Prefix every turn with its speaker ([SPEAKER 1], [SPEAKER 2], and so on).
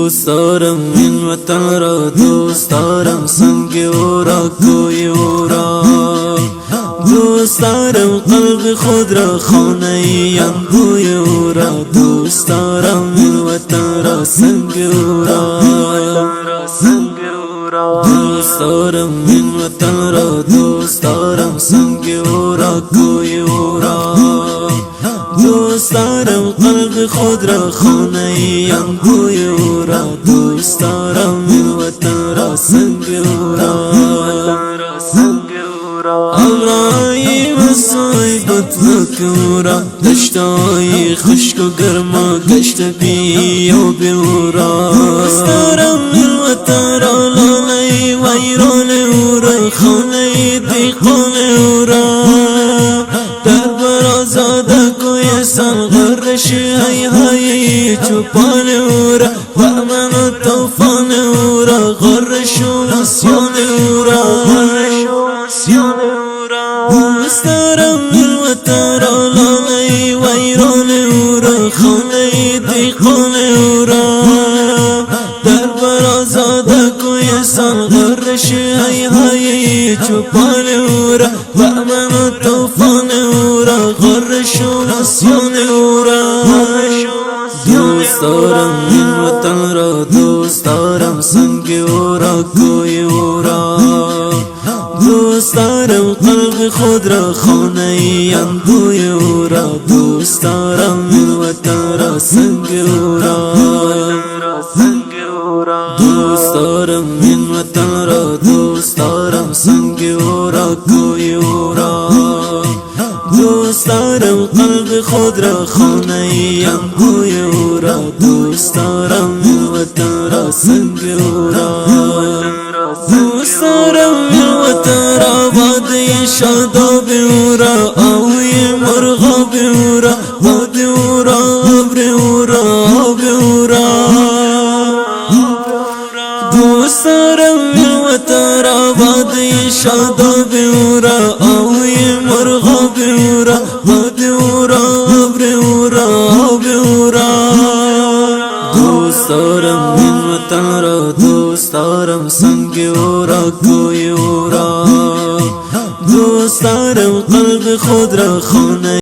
[SPEAKER 1] دوست دارم این وطن را، دوست دارم سنگ او را، کوی او را. دوست دارم قلب خود را، خانه اندوی او را. دوست دارم این وطن را، سنگ او را. دوست دارم این وطن را، دوست دارم سنگ او را، کوی او را. دوست دارم قلب خود را، خانه اندوی او را. دوست دارم این وطن را، سنگ او را. ابراهیم سوی بطلک او را، دشتای خشک و گرما گشت بی و بی او را. دوست دارم این وطن را، لاله ویران او را، خانه دیقان او را. در برازاده کوی سنغرش های های چوپان او را، بهمن و توفان او را، غرش و نسیان او را. دوست دارم این وطن را، لاله ویران او را، خانه دیقان او را. در برازاده کوی سنغرش های های چوپان او را، بهمن و توفان او را، غرش و نسیان او را. دوست دارم این وطن را، دوست دارم سنگ او را، کوی او را. دوست دارم قلب خود را، خانه اندوی او را. دوست دارم این وطن را، سنگ او را. دوست دارم این وطن را، دوست دارم سنگ او را، کوی او را. دوست دارم قلب خود را، خانه اندوی او را. دوست دارم این وطن را، سنگ او را. دوست دارم این وطن را، باده شاداب او را، آوی مرغاب او را، باد او را، ابر او را، آب او را. دوست دارم این وطن را، باده شاداب او را، آوی مرغاب او را، باد او را، ابر او را، آب او را. دوست دارم این وطن را، دوست دارم سنگ او را، کوی او را. دوست دارم قلب خود را، خانه